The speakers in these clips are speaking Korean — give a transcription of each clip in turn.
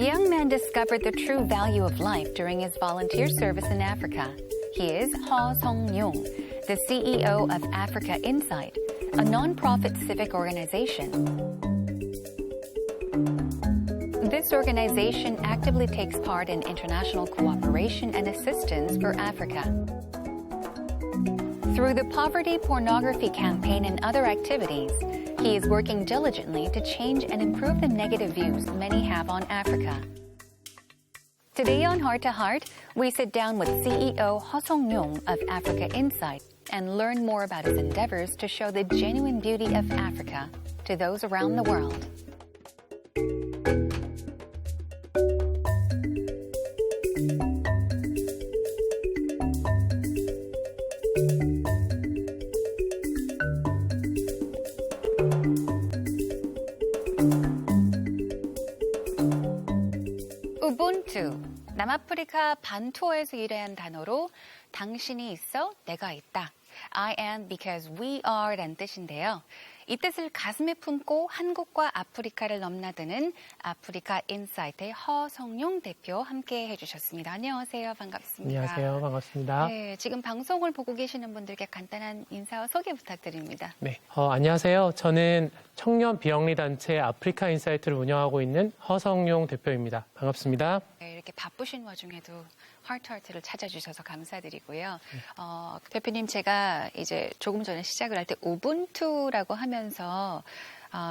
young man discovered the true value of life during his volunteer service in Africa. He is Ho Song-yung, the CEO of Africa Insight, a non-profit civic organization. This organization actively takes part in international cooperation and assistance for Africa. Through the poverty pornography campaign and other activities, he is working diligently to change and improve the negative views many have on Africa. Today on Heart to Heart, we sit down with CEO Ho Song-yung of Africa Insight and learn more about his endeavors to show the genuine beauty of Africa to those around the world. 우분투, 남아프리카 반투어에서 유래한 단어로 당신이 있어 내가 있다. I am because we are 라는 뜻인데요. 이 뜻을 가슴에 품고 한국과 아프리카를 넘나드는 아프리카 인사이트의 허성용 대표 함께 해주셨습니다. 안녕하세요. 반갑습니다. 안녕하세요. 반갑습니다. 네, 지금 방송을 보고 계시는 분들께 간단한 인사와 소개 부탁드립니다. 네, 안녕하세요. 저는 청년 비영리 단체 아프리카 인사이트를 운영하고 있는 허성용 대표입니다. 반갑습니다. 네, 이렇게 바쁘신 와중에도 하트를 찾아주셔서 감사드리고요. 대표님, 제가 이제 조금 전에 시작을 할 때 우분투라고 하면서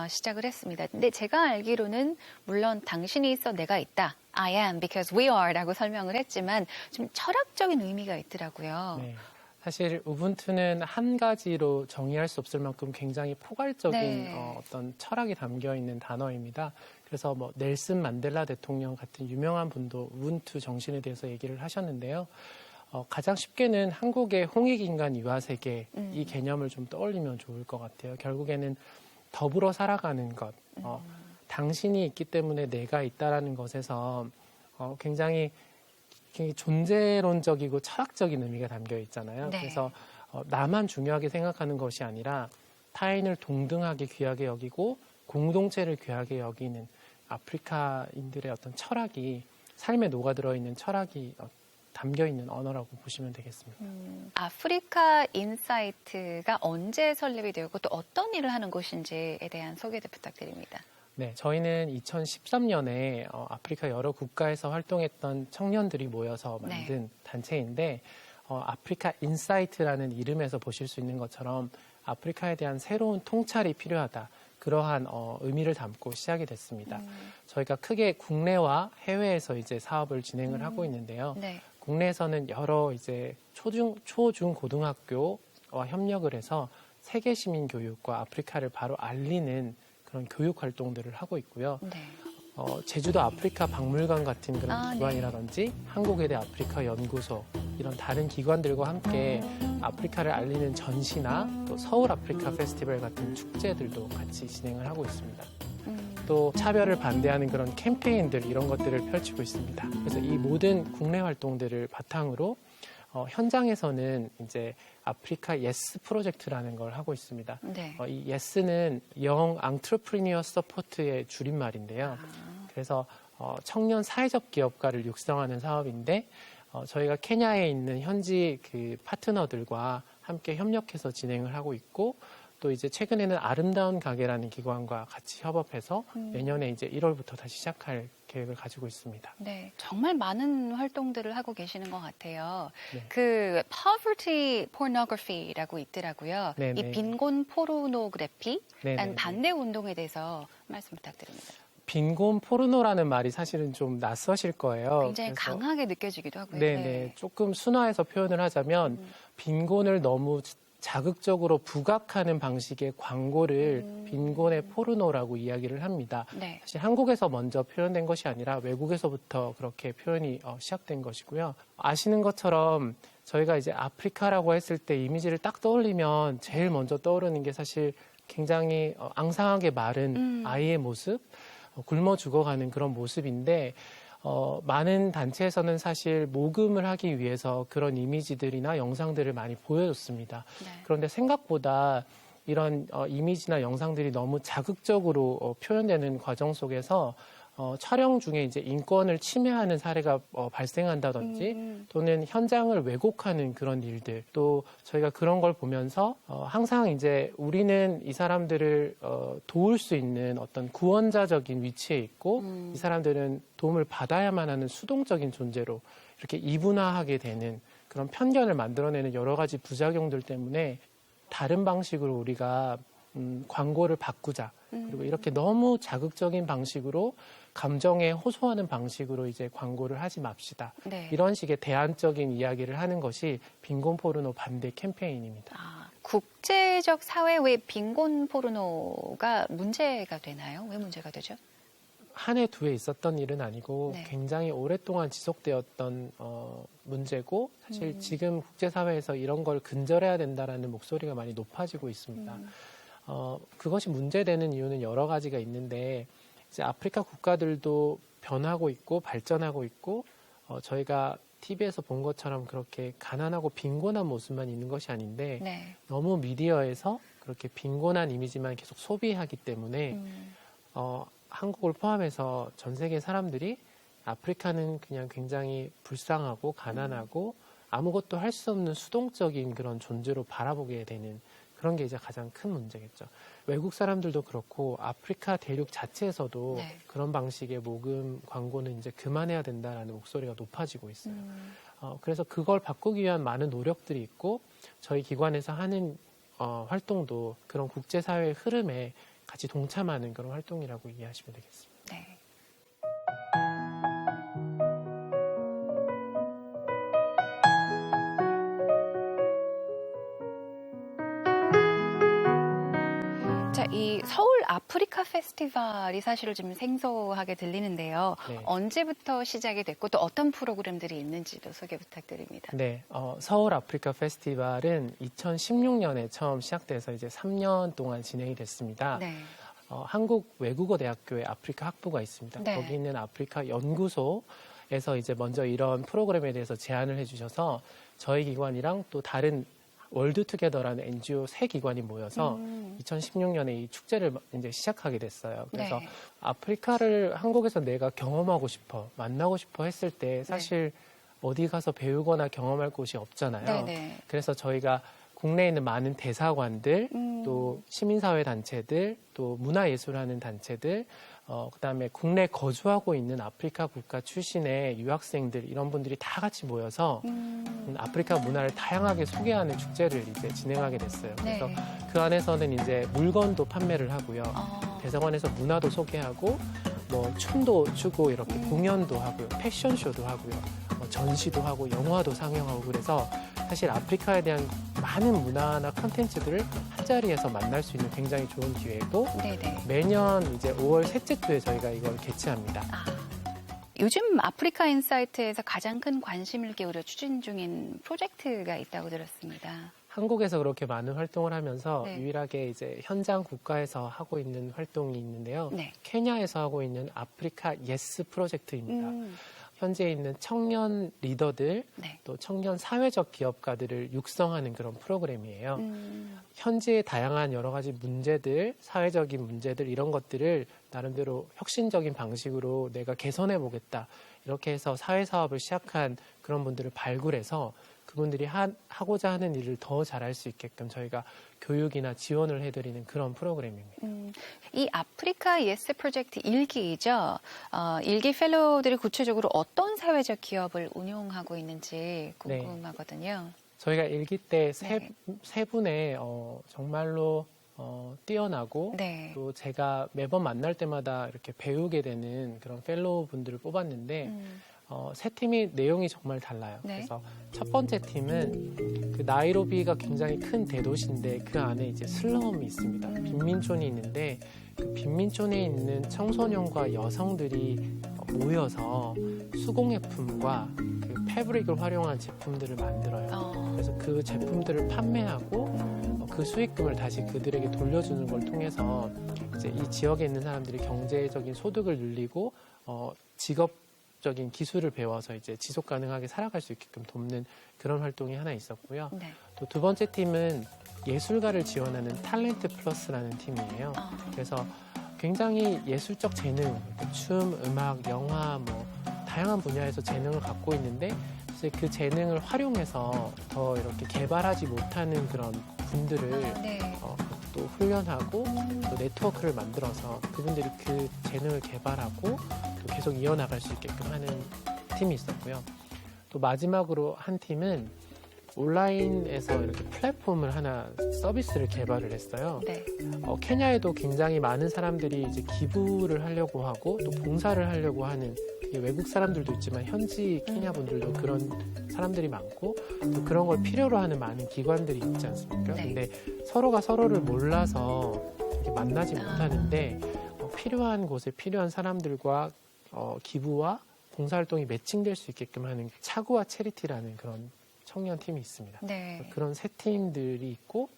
시작을 했습니다. 근데 제가 알기로는 물론 당신이 있어 내가 있다. I am because we are 라고 설명을 했지만 좀 철학적인 의미가 있더라고요. 네. 사실 우분투는 한 가지로 정의할 수 없을 만큼 굉장히 포괄적인 네. 어떤 철학이 담겨 있는 단어입니다. 그래서 뭐 넬슨 만델라 대통령 같은 유명한 분도 우분투 정신에 대해서 얘기를 하셨는데요. 가장 쉽게는 한국의 홍익인간 유아세계 이 개념을 좀 떠올리면 좋을 것 같아요. 결국에는 더불어 살아가는 것, 당신이 있기 때문에 내가 있다라는 것에서 굉장히 존재론적이고 철학적인 의미가 담겨 있잖아요. 네. 그래서 나만 중요하게 생각하는 것이 아니라 타인을 동등하게 귀하게 여기고 공동체를 귀하게 여기는 아프리카인들의 어떤 철학이 삶에 녹아들어 있는 철학이 담겨 있는 언어라고 보시면 되겠습니다. 아프리카 인사이트가 언제 설립이 되었고 또 어떤 일을 하는 곳인지에 대한 소개도 부탁드립니다. 네, 저희는 2013년에 아프리카 여러 국가에서 활동했던 청년들이 모여서 만든 네. 단체인데 아프리카 인사이트라는 이름에서 보실 수 있는 것처럼 아프리카에 대한 새로운 통찰이 필요하다. 그러한 의미를 담고 시작이 됐습니다. 저희가 크게 국내와 해외에서 이제 사업을 진행을 하고 있는데요. 네. 국내에서는 여러 이제 초중 고등학교와 협력을 해서 세계 시민 교육과 아프리카를 바로 알리는 그런 교육 활동들을 하고 있고요. 네. 제주도 아프리카 박물관 같은 그런 네. 기관이라든지 한국외대 아프리카 연구소 이런 다른 기관들과 함께 아프리카를 알리는 전시나 또 서울 아프리카 페스티벌 같은 축제들도 같이 진행을 하고 있습니다. 또 차별을 반대하는 그런 캠페인들 이런 것들을 펼치고 있습니다. 그래서 이 모든 국내 활동들을 바탕으로 현장에서는 이제 아프리카 예스 프로젝트라는 걸 하고 있습니다. 네. 이 예스는 영 앙트레프리니어 서포트의 줄임말인데요. 그래서 청년 사회적 기업가를 육성하는 사업인데 저희가 케냐에 있는 현지 그 파트너들과 함께 협력해서 진행을 하고 있고 또 이제 최근에는 아름다운 가게라는 기관과 같이 협업해서 내년에 이제 1월부터 다시 시작할 계획을 가지고 있습니다. 네, 정말 많은 활동들을 하고 계시는 것 같아요. 네. 그 poverty pornography라고 있더라고요. 네네. 이 빈곤 포르노그래피라는 네네네. 반대 운동에 대해서 말씀 부탁드립니다. 빈곤 포르노라는 말이 사실은 좀 낯서실 거예요. 굉장히 그래서 강하게 느껴지기도 하고요. 네네. 조금 순화해서 표현을 하자면 빈곤을 너무 자극적으로 부각하는 방식의 광고를 빈곤의 포르노라고 이야기를 합니다. 네. 사실 한국에서 먼저 표현된 것이 아니라 외국에서부터 그렇게 표현이 시작된 것이고요. 아시는 것처럼 저희가 이제 아프리카라고 했을 때 이미지를 딱 떠올리면 제일 먼저 떠오르는 게 사실 굉장히 앙상하게 마른 아이의 모습, 굶어 죽어가는 그런 모습인데 많은 단체에서는 사실 모금을 하기 위해서 그런 이미지들이나 영상들을 많이 보여줬습니다. 네. 그런데 생각보다 이런 이미지나 영상들이 너무 자극적으로 표현되는 과정 속에서 촬영 중에 이제 인권을 침해하는 사례가 발생한다든지 또는 현장을 왜곡하는 그런 일들, 또 저희가 그런 걸 보면서 항상 이제 우리는 이 사람들을 도울 수 있는 어떤 구원자적인 위치에 있고 이 사람들은 도움을 받아야만 하는 수동적인 존재로 이렇게 이분화하게 되는 그런 편견을 만들어내는 여러 가지 부작용들 때문에 다른 방식으로 우리가 광고를 바꾸자. 그리고 이렇게 너무 자극적인 방식으로 감정에 호소하는 방식으로 이제 광고를 하지 맙시다. 네. 이런 식의 대안적인 이야기를 하는 것이 빈곤 포르노 반대 캠페인입니다. 국제적 사회의 빈곤 포르노가 문제가 되나요? 왜 문제가 되죠? 한 해, 두 해 있었던 일은 아니고 네. 굉장히 오랫동안 지속되었던 문제고 사실 지금 국제사회에서 이런 걸 근절해야 된다라는 목소리가 많이 높아지고 있습니다. 그것이 문제되는 이유는 여러 가지가 있는데 이제 아프리카 국가들도 변하고 있고 발전하고 있고 저희가 TV에서 본 것처럼 그렇게 가난하고 빈곤한 모습만 있는 것이 아닌데 네. 너무 미디어에서 그렇게 빈곤한 이미지만 계속 소비하기 때문에 한국을 포함해서 전 세계 사람들이 아프리카는 그냥 굉장히 불쌍하고 가난하고 아무것도 할 수 없는 수동적인 그런 존재로 바라보게 되는 그런 게 이제 가장 큰 문제겠죠. 외국 사람들도 그렇고 아프리카 대륙 자체에서도 네. 그런 방식의 모금 광고는 이제 그만해야 된다라는 목소리가 높아지고 있어요. 그래서 그걸 바꾸기 위한 많은 노력들이 있고 저희 기관에서 하는 활동도 그런 국제사회의 흐름에 같이 동참하는 그런 활동이라고 이해하시면 되겠습니다. 네. 자, 이 서울 아프리카 페스티벌이 사실 좀 생소하게 들리는데요. 네. 언제부터 시작이 됐고 또 어떤 프로그램들이 있는지도 소개 부탁드립니다. 네, 서울 아프리카 페스티벌은 2016년에 처음 시작돼서 이제 3년 동안 진행이 됐습니다. 네. 한국 외국어대학교에 아프리카 학부가 있습니다. 네. 거기 있는 아프리카 연구소에서 이제 먼저 이런 프로그램에 대해서 제안을 해주셔서 저희 기관이랑 또 다른 월드투게더라는 NGO 세 기관이 모여서 2016년에 이 축제를 이제 시작하게 됐어요. 그래서 네. 아프리카를 한국에서 내가 경험하고 싶어, 만나고 싶어 했을 때 사실 어디 가서 배우거나 경험할 곳이 없잖아요. 네네. 그래서 저희가 국내에 있는 많은 대사관들, 또 시민사회 단체들, 또 문화예술하는 단체들, 그다음에 국내 거주하고 있는 아프리카 국가 출신의 유학생들 이런 분들이 다 같이 모여서 아프리카 문화를 다양하게 소개하는 축제를 이제 진행하게 됐어요. 그래서 네. 그 안에서는 이제 물건도 판매를 하고요. 어. 대사관에서 문화도 소개하고 뭐 춤도 추고 이렇게 공연도 하고요. 패션쇼도 하고요. 전시도 하고 영화도 상영하고 그래서 사실 아프리카에 대한 많은 문화나 콘텐츠들을 한자리에서 만날 수 있는 굉장히 좋은 기회고 네네. 매년 이제 5월 셋째 주에 저희가 이걸 개최합니다. 요즘 아프리카 인사이트에서 가장 큰 관심을 기울여 추진 중인 프로젝트가 있다고 들었습니다. 한국에서 그렇게 많은 활동을 하면서 네. 유일하게 이제 현장 국가에서 하고 있는 활동이 있는데요. 네. 케냐에서 하고 있는 아프리카 예스 프로젝트입니다. 현재 있는 청년 리더들, 네. 또 청년 사회적 기업가들을 육성하는 그런 프로그램이에요. 현재의 다양한 여러 가지 문제들, 사회적인 문제들 이런 것들을 나름대로 혁신적인 방식으로 내가 개선해 보겠다. 이렇게 해서 사회사업을 시작한 그런 분들을 발굴해서 그분들이 하고자 하는 일을 더 잘할 수 있게끔 저희가 교육이나 지원을 해드리는 그런 프로그램입니다. 이 아프리카 예스 프로젝트 1기이죠. 1기 펠로우들이 구체적으로 어떤 사회적 기업을 운용하고 있는지 궁금하거든요. 저희가 일기 때 네. 세 분의 정말로 뛰어나고 네. 또 제가 매번 만날 때마다 이렇게 배우게 되는 그런 펠로우 분들을 뽑았는데 세 팀이 내용이 정말 달라요. 네. 그래서 첫 번째 팀은 그 나이로비가 굉장히 큰 대도시인데 그 안에 이제 슬럼이 있습니다. 빈민촌이 있는데 그 빈민촌에 있는 청소년과 여성들이 모여서 수공예품과 그 패브릭을 활용한 제품들을 만들어요. 그래서 그 제품들을 판매하고 그 수익금을 다시 그들에게 돌려주는 걸 통해서 이제 이 지역에 있는 사람들이 경제적인 소득을 늘리고 직업적인 기술을 배워서 이제 지속 가능하게 살아갈 수 있게끔 돕는 그런 활동이 하나 있었고요. 네. 또 두 번째 팀은 예술가를 지원하는 탤런트 플러스라는 팀이에요. 그래서 굉장히 예술적 재능, 춤, 음악, 영화, 뭐 다양한 분야에서 재능을 갖고 있는데 이제 그 재능을 활용해서 더 이렇게 개발하지 못하는 그런 분들을 네. 또 훈련하고 또 네트워크를 만들어서 그분들이 그 재능을 개발하고 또 계속 이어나갈 수 있게끔 하는 팀이 있었고요. 또 마지막으로 한 팀은 온라인에서 이렇게 플랫폼을 하나 서비스를 개발을 했어요. 네. 케냐에도 굉장히 많은 사람들이 이제 기부를 하려고 하고 또 봉사를 하려고 하는 외국 사람들도 있지만 현지 케냐 분들도 그런 사람들이 많고 또 그런 걸 필요로 하는 많은 기관들이 있지 않습니까? 네. 근데 서로가 서로를 몰라서 이렇게 만나지 못하는데 필요한 곳에 필요한 사람들과 기부와 봉사활동이 매칭될 수 있게끔 하는 차구와 체리티라는 그런 청년 팀이 있습니다. 네. 그런 세 팀들이 있고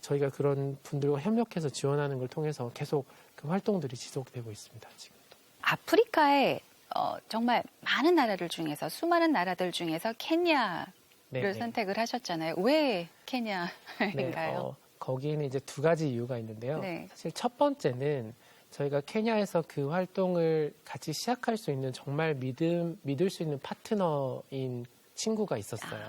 저희가 그런 분들과 협력해서 지원하는 걸 통해서 계속 그 활동들이 지속되고 있습니다. 지금도. 아프리카에 정말 많은 나라들 중에서 수많은 나라들 중에서 케냐를 네, 선택을 하셨잖아요. 왜 케냐인가요? 거기에는 이제 두 가지 이유가 있는데요. 네. 사실 첫 번째는 저희가 케냐에서 그 활동을 같이 시작할 수 있는 정말 믿을 수 있는 파트너인 친구가 있었어요.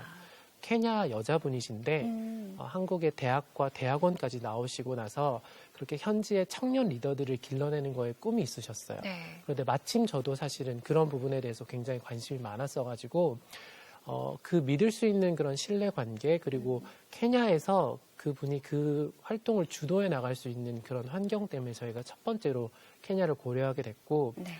케냐 여자분이신데 한국의 대학과 대학원까지 나오시고 나서 그렇게 현지의 청년 리더들을 길러내는 거에 꿈이 있으셨어요. 네. 그런데 마침 저도 사실은 그런 부분에 대해서 굉장히 관심이 많았어가지고 그 믿을 수 있는 그런 신뢰 관계 그리고 케냐에서 그분이 그 활동을 주도해 나갈 수 있는 그런 환경 때문에 저희가 첫 번째로 케냐를 고려하게 됐고 네.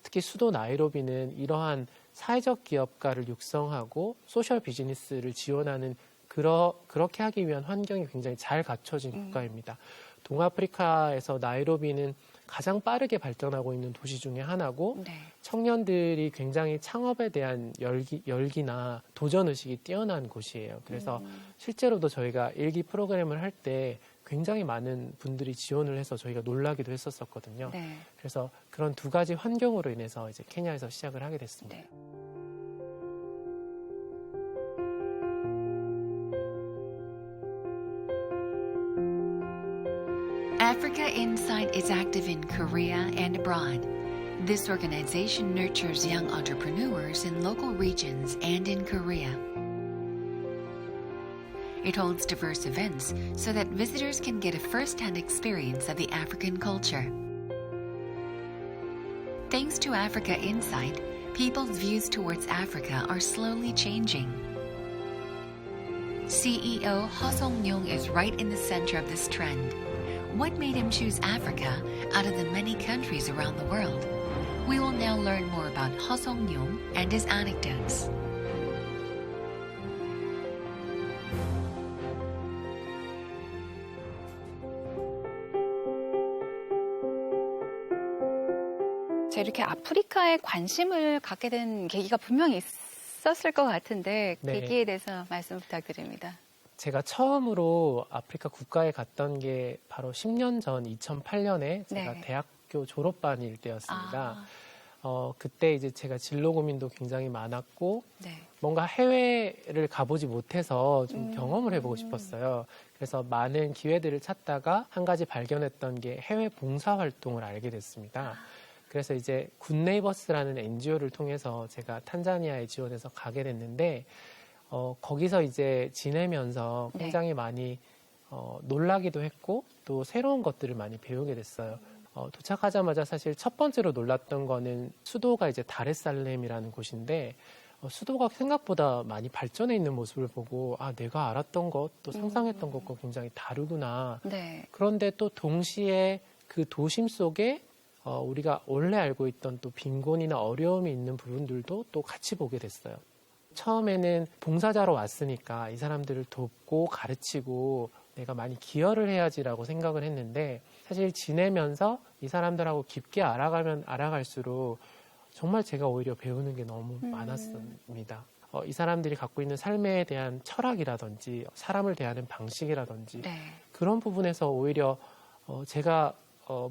특히 수도 나이로비는 이러한 사회적 기업가를 육성하고 소셜 비즈니스를 지원하는 그렇게 하기 위한 환경이 굉장히 잘 갖춰진 국가입니다. 동아프리카에서 나이로비는 가장 빠르게 발전하고 있는 도시 중에 하나고 네. 청년들이 굉장히 창업에 대한 열기나 도전의식이 뛰어난 곳이에요. 그래서 실제로도 저희가 일기 프로그램을 할 때 굉장히 많은 분들이 지원을 해서 저희가 놀라기도 했었거든요. 네. 그래서 그런 두 가지 환경으로 인해서 이제 케냐에서 시작을 하게 됐습니다. 네. Africa Insight is active in Korea and abroad. This organization nurtures young entrepreneurs in local regions and in Korea. It holds diverse events so that visitors can get a first-hand experience of the African culture. Thanks to Africa Insight, people's views towards Africa are slowly changing. CEO Ho Song-yong is right in the center of this trend. What made him choose Africa out of the many countries around the world? We will now learn more about Ho Song-yong and his anecdotes. 이렇게 아프리카에 관심을 갖게 된 계기가 분명히 있었을 것 같은데 네. 계기에 대해서 말씀 부탁드립니다. 제가 처음으로 아프리카 국가에 갔던 게 바로 10년 전 2008년에 제가 네. 대학교 졸업반일 때였습니다. 그때 이제 제가 진로 고민도 굉장히 많았고 네. 뭔가 해외를 가보지 못해서 좀 경험을 해보고 싶었어요. 그래서 많은 기회들을 찾다가 한 가지 발견했던 게 해외 봉사 활동을 알게 됐습니다. 그래서 이제 굿네이버스라는 NGO를 통해서 제가 탄자니아에 지원해서 가게 됐는데 거기서 이제 지내면서 네. 굉장히 많이 놀라기도 했고 또 새로운 것들을 많이 배우게 됐어요. 도착하자마자 사실 첫 번째로 놀랐던 거는 수도가 이제 다레살렘이라는 곳인데 수도가 생각보다 많이 발전해 있는 모습을 보고 내가 알았던 것 또 상상했던 것과 굉장히 다르구나. 네. 그런데 또 동시에 그 도심 속에 우리가 원래 알고 있던 또 빈곤이나 어려움이 있는 부분들도 또 같이 보게 됐어요. 처음에는 봉사자로 왔으니까 이 사람들을 돕고 가르치고 내가 많이 기여를 해야지라고 생각을 했는데 사실 지내면서 이 사람들하고 깊게 알아가면 알아갈수록 정말 제가 오히려 배우는 게 너무 많았습니다. 이 사람들이 갖고 있는 삶에 대한 철학이라든지 사람을 대하는 방식이라든지 네. 그런 부분에서 오히려 제가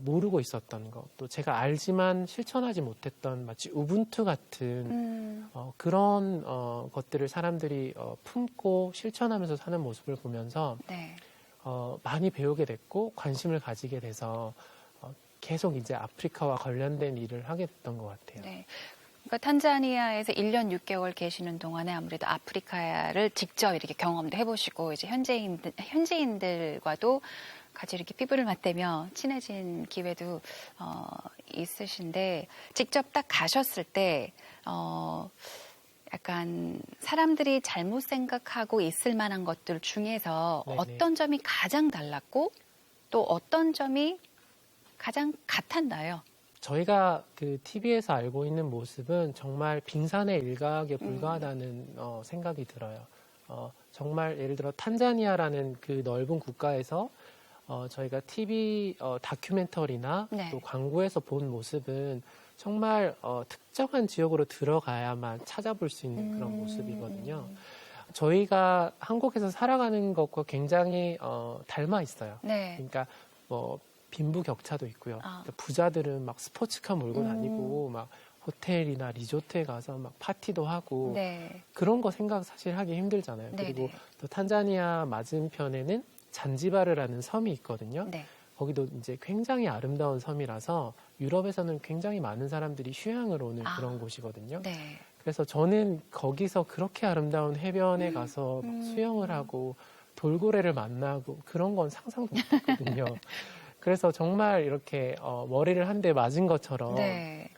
모르고 있었던 것, 또 제가 알지만 실천하지 못했던 마치 우분투 같은 그런 것들을 사람들이 품고 실천하면서 사는 모습을 보면서 네. 많이 배우게 됐고 관심을 가지게 돼서 계속 이제 아프리카와 관련된 일을 하게 됐던 것 같아요. 네. 그러니까 탄자니아에서 1년 6개월 계시는 동안에 아무래도 아프리카를 직접 이렇게 경험도 해보시고 이제 현지인들과도 같이 이렇게 피부를 맞대며 친해진 기회도 있으신데 직접 딱 가셨을 때 약간 사람들이 잘못 생각하고 있을 만한 것들 중에서 네네. 어떤 점이 가장 달랐고 또 어떤 점이 가장 같았나요? 저희가 그 TV에서 알고 있는 모습은 정말 빙산의 일각에 불과하다는 생각이 들어요. 정말 예를 들어 탄자니아라는 그 넓은 국가에서 저희가 TV 다큐멘터리나 네. 또 광고에서 본 모습은 정말 특정한 지역으로 들어가야만 찾아볼 수 있는 그런 모습이거든요. 저희가 한국에서 살아가는 것과 굉장히 닮아 있어요. 네. 그러니까 뭐 빈부격차도 있고요. 아. 그러니까 부자들은 막 스포츠카 몰고 다니고 막 호텔이나 리조트에 가서 막 파티도 하고 네. 그런 거 생각 사실 하기 힘들잖아요. 네네. 그리고 또 탄자니아 맞은편에는 잔지바르라는 섬이 있거든요. 네. 거기도 이제 굉장히 아름다운 섬이라서 유럽에서는 굉장히 많은 사람들이 휴양을 오는 아. 그런 곳이거든요. 네. 그래서 저는 거기서 그렇게 아름다운 해변에 가서 막 수영을 하고 돌고래를 만나고 그런 건 상상도 못했거든요. 그래서 정말 이렇게 머리를 한 대 맞은 것처럼 네.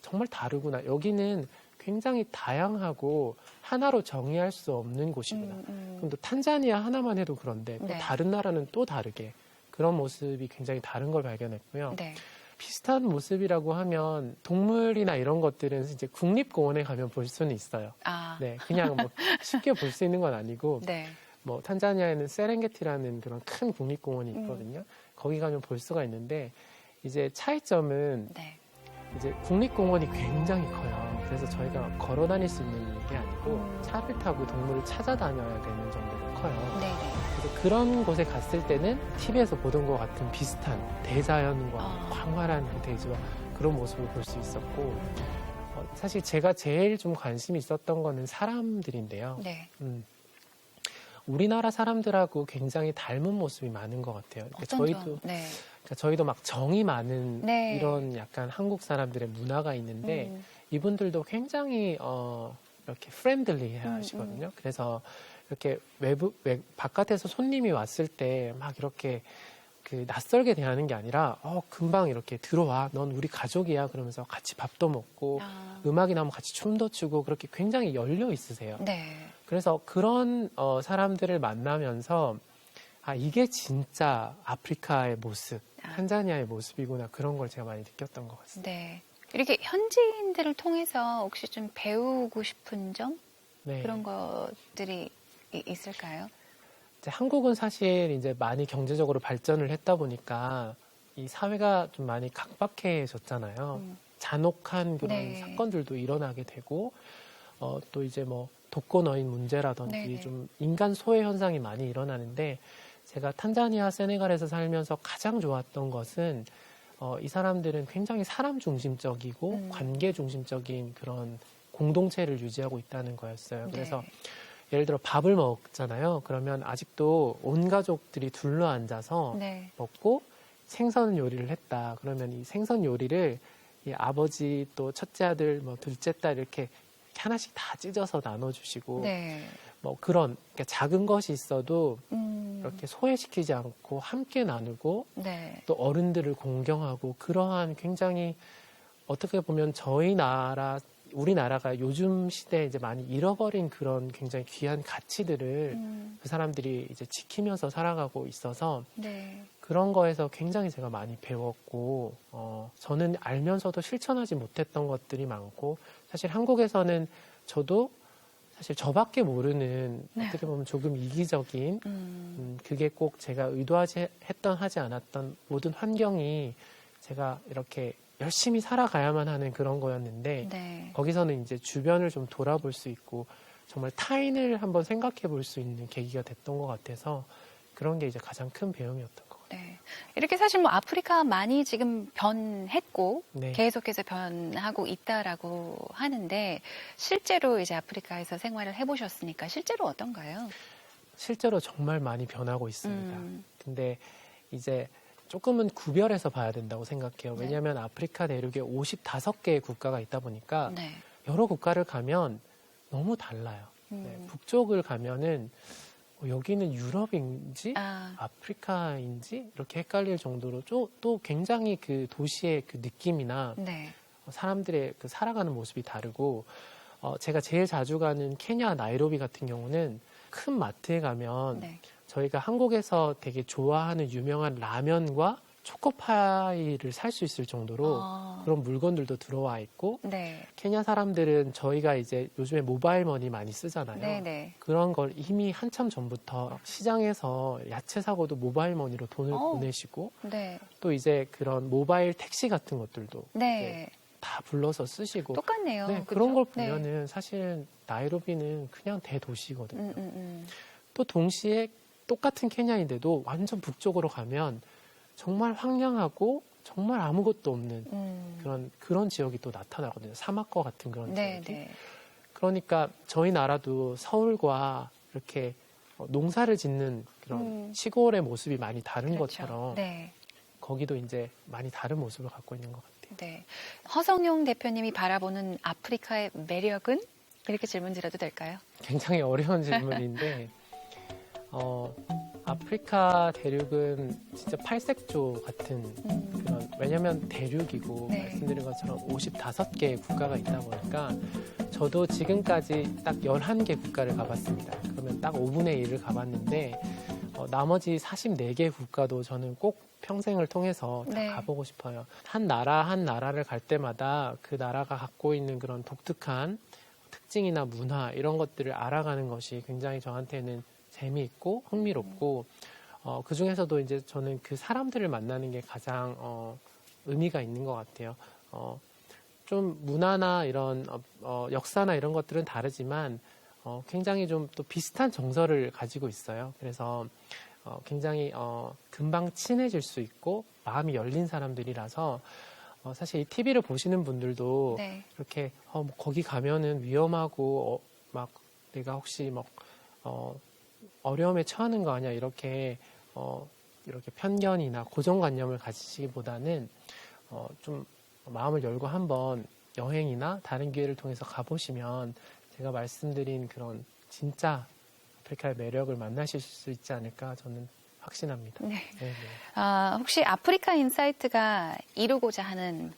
정말 다르구나. 여기는 굉장히 다양하고 하나로 정의할 수 없는 곳이구나. 그럼 또 탄자니아 하나만 해도 그런데 또 네. 다른 나라는 또 다르게 그런 모습이 굉장히 다른 걸 발견했고요. 네. 비슷한 모습이라고 하면 동물이나 이런 것들은 이제 국립공원에 가면 볼 수는 있어요. 아. 네, 그냥 뭐 쉽게 볼 수 있는 건 아니고 네. 뭐 탄자니아에는 세렝게티라는 그런 큰 국립공원이 있거든요. 거기 가면 볼 수가 있는데 이제 차이점은 네. 이제 국립공원이 굉장히 커요. 그래서 저희가 걸어 다닐 수 있는 게 아니고 차를 타고 동물을 찾아다녀야 되는 정도로 커요. 네네. 그래서 그런 곳에 갔을 때는 TV에서 보던 것 같은 비슷한 대자연과 광활한 그 대지와 그런 모습을 볼 수 있었고 사실 제가 제일 좀 관심이 있었던 거는 사람들인데요. 네. 우리나라 사람들하고 굉장히 닮은 모습이 많은 것 같아요. 그러니까 어떤 저희도 점? 네. 그러니까 저희도 막 정이 많은 네. 이런 약간 한국 사람들의 문화가 있는데 이분들도 굉장히 이렇게 프렌들리 하시거든요. 그래서 이렇게 바깥에서 손님이 왔을 때 막 이렇게 그 낯설게 대하는 게 아니라 금방 이렇게 들어와. 넌 우리 가족이야. 그러면서 같이 밥도 먹고 음악이 나오면 같이 춤도 추고 그렇게 굉장히 열려 있으세요. 네. 그래서 그런 사람들을 만나면서 이게 진짜 아프리카의 모습, 탄자니아의 모습이구나 그런 걸 제가 많이 느꼈던 것 같습니다. 네. 이렇게 현지인들을 통해서 혹시 좀 배우고 싶은 점? 네. 그런 것들이 있을까요? 이제 한국은 사실 이제 많이 경제적으로 발전을 했다 보니까 이 사회가 좀 많이 각박해졌잖아요. 잔혹한 그런 네. 사건들도 일어나게 되고 또 이제 뭐 독거노인 문제라든지 네네. 좀 인간 소외 현상이 많이 일어나는데 제가 탄자니아, 세네갈에서 살면서 가장 좋았던 것은 이 사람들은 굉장히 사람 중심적이고 관계 중심적인 그런 공동체를 유지하고 있다는 거였어요. 그래서 네. 예를 들어 밥을 먹잖아요. 그러면 아직도 온 가족들이 둘러 앉아서 네. 먹고 생선 요리를 했다. 그러면 이 생선 요리를 이 아버지 또 첫째 아들, 뭐 둘째 딸 이렇게 하나씩 다 찢어서 나눠주시고 네. 뭐 그런 그러니까 작은 것이 있어도 이렇게 소외시키지 않고 함께 나누고 네. 또 어른들을 공경하고 그러한 굉장히 어떻게 보면 우리나라가 요즘 시대에 이제 많이 잃어버린 그런 굉장히 귀한 가치들을 그 사람들이 이제 지키면서 살아가고 있어서 네. 그런 거에서 굉장히 제가 많이 배웠고 저는 알면서도 실천하지 못했던 것들이 많고 사실 한국에서는 저도 사실 저밖에 모르는 어떻게 보면 조금 이기적인 그게 꼭 제가 의도하지 하지 않았던 모든 환경이 제가 이렇게 열심히 살아가야만 하는 그런 거였는데 네. 거기서는 이제 주변을 좀 돌아볼 수 있고 정말 타인을 한번 생각해 볼 수 있는 계기가 됐던 것 같아서 그런 게 이제 가장 큰 배움이었던 것 같아요. 네. 이렇게 사실 뭐 아프리카 많이 지금 변했고 네. 계속해서 변하고 있다라고 하는데 실제로 이제 아프리카에서 생활을 해보셨으니까 실제로 어떤가요? 실제로 정말 많이 변하고 있습니다. 근데 이제 조금은 구별해서 봐야 된다고 생각해요. 왜냐하면 아프리카 대륙에 55개의 국가가 있다 보니까 네. 여러 국가를 가면 너무 달라요. 네, 북쪽을 가면은 여기는 유럽인지 아프리카인지 이렇게 헷갈릴 정도로 또 굉장히 그 도시의 그 느낌이나 네. 사람들의 그 살아가는 모습이 다르고 제가 제일 자주 가는 케냐 나이로비 같은 경우는 큰 마트에 가면 네. 저희가 한국에서 되게 좋아하는 유명한 라면과 초코파이를 살 수 있을 정도로 그런 물건들도 들어와 있고 네. 케냐 사람들은 저희가 이제 요즘에 모바일 머니 많이 쓰잖아요. 네, 네. 그런 걸 이미 한참 전부터 시장에서 야채 사고도 모바일 머니로 돈을 보내시고 네. 또 이제 그런 모바일 택시 같은 것들도 네. 다 불러서 쓰시고 똑같네요. 네, 그쵸? 그런 걸 네. 보면은 사실은 나이로비는 그냥 대도시거든요. 또 동시에 똑같은 케냐인데도 완전 북쪽으로 가면 정말 황량하고 정말 아무것도 없는 그런 지역이 또 나타나거든요. 사막과 같은 그런 네, 지역이. 네. 그러니까 저희 나라도 서울과 이렇게 농사를 짓는 그런 시골의 모습이 많이 다른 그렇죠. 것처럼 네. 거기도 이제 많이 다른 모습을 갖고 있는 것 같아요. 네. 허성용 대표님이 바라보는 아프리카의 매력은? 이렇게 질문드려도 될까요? 굉장히 어려운 질문인데 아프리카 대륙은 진짜 팔색조 같은 그런 왜냐하면 대륙이고 네. 말씀드린 것처럼 55개의 국가가 있다 보니까 저도 지금까지 딱 11개 국가를 가봤습니다. 그러면 딱 5분의 1을 가봤는데 나머지 44개 국가도 저는 꼭 평생을 통해서 다 네. 가보고 싶어요. 한 나라를 갈 때마다 그 나라가 갖고 있는 그런 독특한 특징이나 문화 이런 것들을 알아가는 것이 굉장히 저한테는 재미있고 흥미롭고 그 중에서도 이제 저는 그 사람들을 만나는 게 가장 의미가 있는 것 같아요. 좀 문화나 이런 역사나 이런 것들은 다르지만 굉장히 좀 또 비슷한 정서를 가지고 있어요. 그래서 굉장히 금방 친해질 수 있고 마음이 열린 사람들이라서 사실 이 TV를 보시는 분들도 네. 이렇게 뭐 거기 가면은 위험하고 막 내가 혹시 막 어려움에 처하는 거 아니야 이렇게 편견이나 고정관념을 가지시기보다는 좀 마음을 열고 한번 여행이나 다른 기회를 통해서 가보시면 제가 말씀드린 그런 진짜 아프리카의 매력을 만나실 수 있지 않을까 저는 확신합니다. 네. 네, 네. 혹시 아프리카 인사이트가 이루고자 하는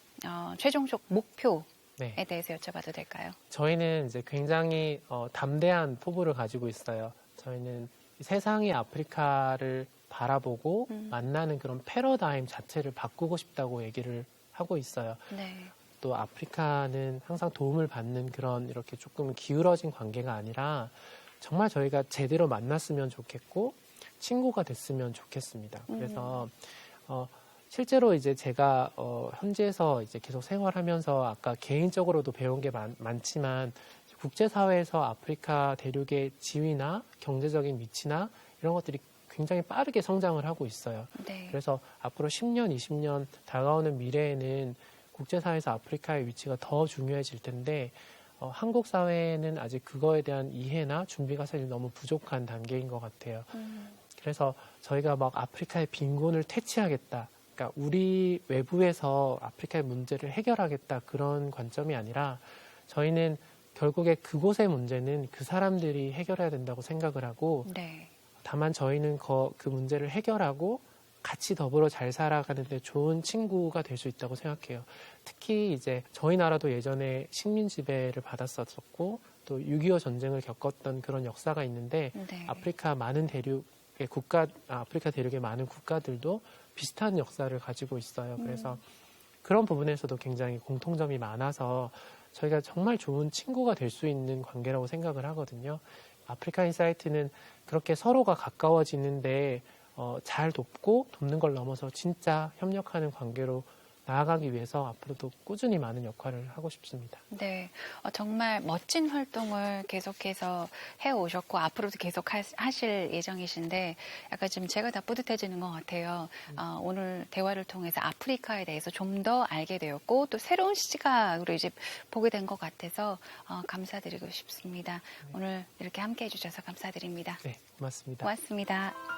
최종적 목표에 네. 대해서 여쭤봐도 될까요? 저희는 이제 굉장히 담대한 포부를 가지고 있어요. 저희는 세상의 아프리카를 바라보고 만나는 그런 패러다임 자체를 바꾸고 싶다고 얘기를 하고 있어요. 네. 또 아프리카는 항상 도움을 받는 그런 이렇게 조금 기울어진 관계가 아니라 정말 저희가 제대로 만났으면 좋겠고 친구가 됐으면 좋겠습니다. 그래서 실제로 이제 제가 현지에서 이제 계속 생활하면서 아까 개인적으로도 배운 게 많지만 국제사회에서 아프리카 대륙의 지위나 경제적인 위치나 이런 것들이 굉장히 빠르게 성장을 하고 있어요. 네. 그래서 앞으로 10년, 20년 다가오는 미래에는 국제사회에서 아프리카의 위치가 더 중요해질 텐데 한국 사회는 아직 그거에 대한 이해나 준비가 사실 너무 부족한 단계인 것 같아요. 그래서 저희가 막 아프리카의 빈곤을 퇴치하겠다. 그러니까 우리 외부에서 아프리카의 문제를 해결하겠다 그런 관점이 아니라 저희는 결국에 그곳의 문제는 그 사람들이 해결해야 된다고 생각을 하고 네. 다만 저희는 그 문제를 해결하고 같이 더불어 잘 살아가는데 좋은 친구가 될 수 있다고 생각해요. 특히 이제 저희 나라도 예전에 식민 지배를 받았었고 또 6.25 전쟁을 겪었던 그런 역사가 있는데 네. 아프리카 대륙의 많은 국가들도 비슷한 역사를 가지고 있어요. 그래서 그런 부분에서도 굉장히 공통점이 많아서 저희가 정말 좋은 친구가 될 수 있는 관계라고 생각을 하거든요. 아프리카 인사이트는 그렇게 서로가 가까워지는데 잘 돕는 걸 넘어서 진짜 협력하는 관계로 나아가기 위해서 앞으로도 꾸준히 많은 역할을 하고 싶습니다. 네, 정말 멋진 활동을 계속해서 해오셨고 앞으로도 계속 하실 예정이신데 약간 지금 제가 다 뿌듯해지는 것 같아요. 오늘 대화를 통해서 아프리카에 대해서 좀 더 알게 되었고 또 새로운 시각으로 이제 보게 된 것 같아서 감사드리고 싶습니다. 오늘 이렇게 함께해 주셔서 감사드립니다. 네, 고맙습니다. 고맙습니다.